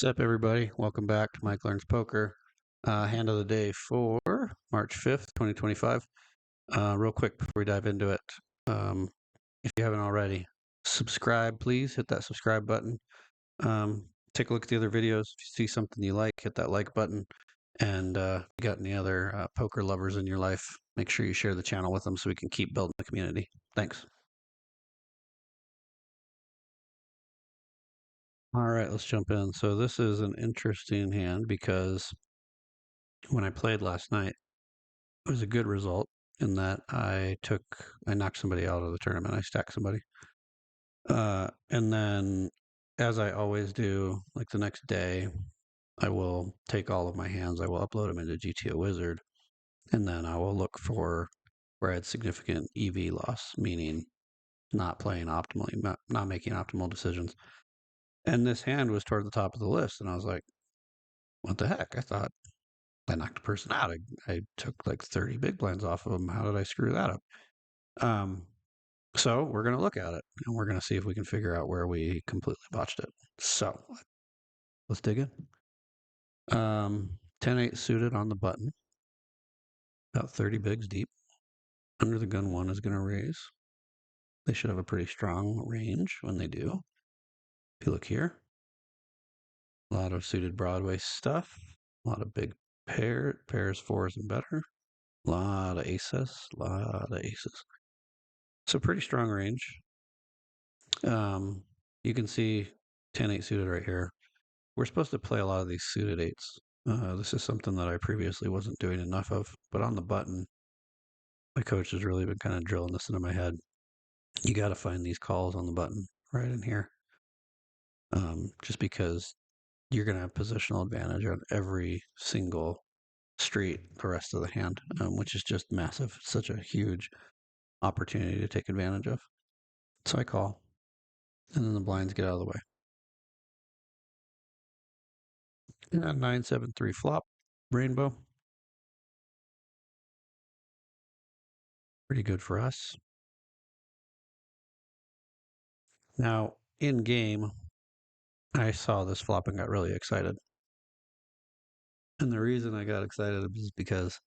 What's up, everybody? Welcome back to Mike Learns Poker. Hand of the day for March 5th, 2025. Real quick before we dive into it, if you haven't already, subscribe, please. Hit that subscribe button. Take a look at the other videos. If you see something you like, hit that like button. And if you got any other poker lovers in your life, make sure you share the channel with them so we can keep building the community. Thanks. All right, let's jump in. So this is an interesting hand because when I played last night, it was a good result in that I knocked somebody out of the tournament. I stacked somebody. And then as I always do, like the next day, I will take all of my hands, I will upload them into GTO Wizard, and then I will look for where I had significant EV loss, meaning not playing optimally, not making optimal decisions. And this hand was toward the top of the list, and I was like, what the heck? I thought I knocked a person out. I took like 30 big blinds off of them. How did I screw that up? Um, so we're going to look at it and we're going to see if we can figure out where we completely botched it. So let's dig in. 10-8 suited on the button, about 30 bigs deep. Under the gun one is going to raise. They should have a pretty strong range when they do. If you look here, a lot of suited Broadway stuff, a lot of big pairs, fours and better, a lot of aces, So pretty strong range. You can see 10-8 suited right here. We're supposed to play a lot of these suited eights. This is something that I previously wasn't doing enough of, but on the button, my coach has really been kind of drilling this into my head. You got to find these calls on the button right in here, just because you're going to have positional advantage on every single street the rest of the hand, which is just massive. It's such a huge opportunity to take advantage of. So I call, and then the blinds get out of the way. Yeah, 9-7-3 flop, rainbow. Pretty good for us. Now, in game, I saw this flop and got really excited. And the reason I got excited is because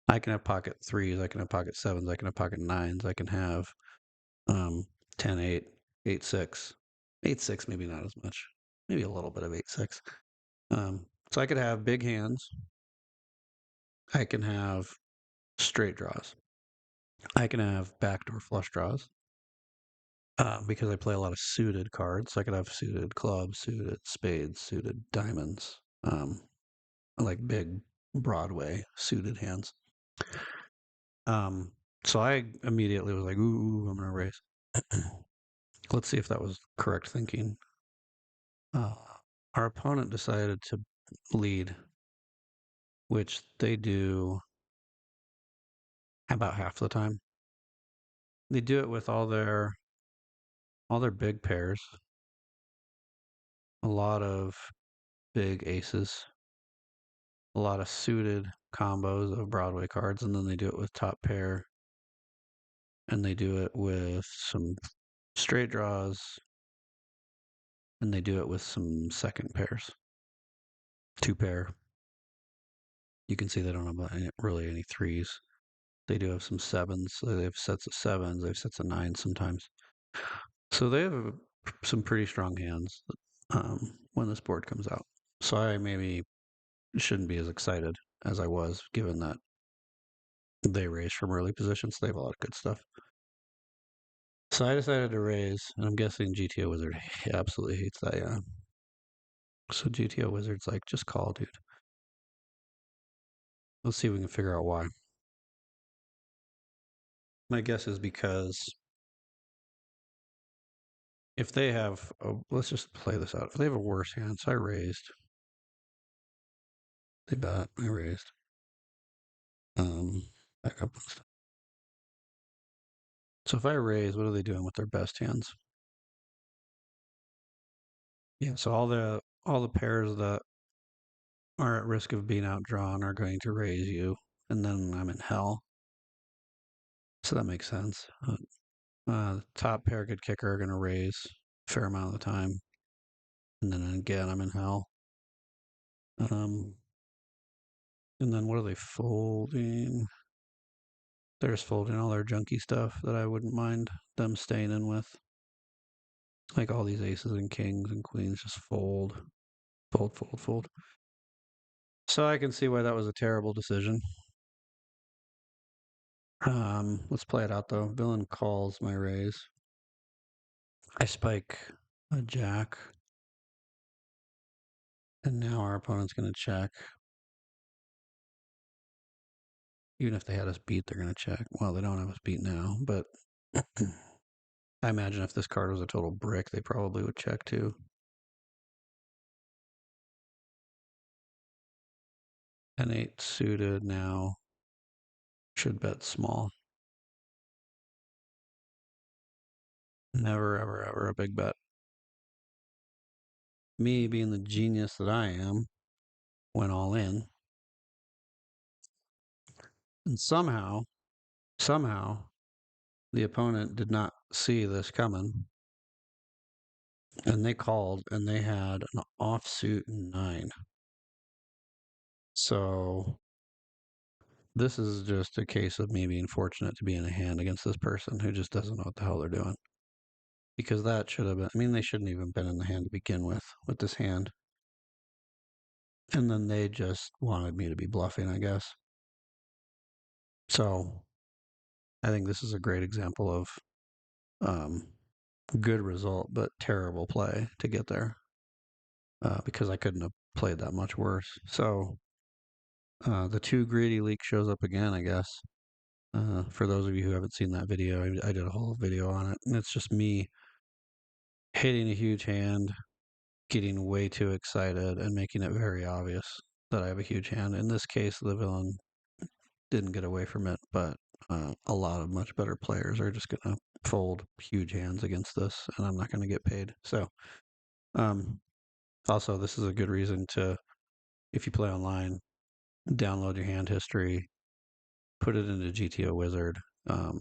I can have pocket threes, I can have pocket sevens, I can have pocket nines, I can have 10 8, 8 6, 8 6, maybe not as much, maybe a little bit of 8 6. So I could have big hands, I can have straight draws, I can have backdoor flush draws. Because I play a lot of suited cards, so I could have suited clubs, suited spades, suited diamonds, like big Broadway suited hands. So I immediately was like, ooh, I'm going to raise. Let's see if that was correct thinking. Our opponent decided to lead, which they do about half the time. They do it with all their big pairs, a lot of big aces, a lot of suited combos of Broadway cards, and then they do it with top pair, and they do it with some straight draws, and they do it with some second pairs. Two pair. You can see they don't have really any threes. They do have some sevens. So they have sets of sevens. They have sets of nines sometimes. So they have some pretty strong hands when this board comes out. So I maybe shouldn't be as excited as I was, given that they raise from early positions. They have a lot of good stuff. So I decided to raise, and I'm guessing GTO Wizard absolutely hates that. Yeah. So GTO Wizard's like, just call, dude. Let's see if we can figure out why. My guess is because if they have, let's just play this out. If they have a worse hand, so I raised. They bet, I raised. Back up. So if I raise, what are they doing with their best hands? Yeah, so all the pairs that are at risk of being outdrawn are going to raise you, and then I'm in hell. So that makes sense. Top pair, good kicker are going to raise a fair amount of the time, and then again I'm in hell. Um, and then what are they folding? They're just folding all their junky stuff that I wouldn't mind them staying in with. Like all these aces and kings and queens just fold, fold, fold, fold. So I can see why that was a terrible decision. Let's play it out though. Villain calls my raise. I spike a jack, and now our opponent's going to check. Even if they had us beat, they're going to check. Well, they don't have us beat now, but I imagine if this card was a total brick, they probably would check too. An 8 suited now should bet small. Never, ever, ever a big bet. Me being the genius that I am, went all in. And somehow, the opponent did not see this coming. And they called and they had an offsuit 9. So this is just a case of me being fortunate to be in a hand against this person who just doesn't know what the hell they're doing. Because that should have been, I mean, they shouldn't even been in the hand to begin with this hand. And then they just wanted me to be bluffing, I guess. So I think this is a great example of um, good result, but terrible play to get there because I couldn't have played that much worse. So the too greedy leak shows up again, I guess. For those of you who haven't seen that video, I did a whole video on it, and it's just me hitting a huge hand, getting way too excited, and making it very obvious that I have a huge hand. In this case, the villain didn't get away from it, but a lot of much better players are just going to fold huge hands against this, and I'm not going to get paid. So, um, also, this is a good reason to, if you play online, download your hand history, put it into GTO Wizard.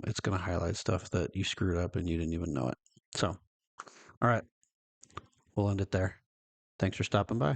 It's going to highlight stuff that you screwed up and you didn't even know it. So, all right, we'll end it there. Thanks for stopping by.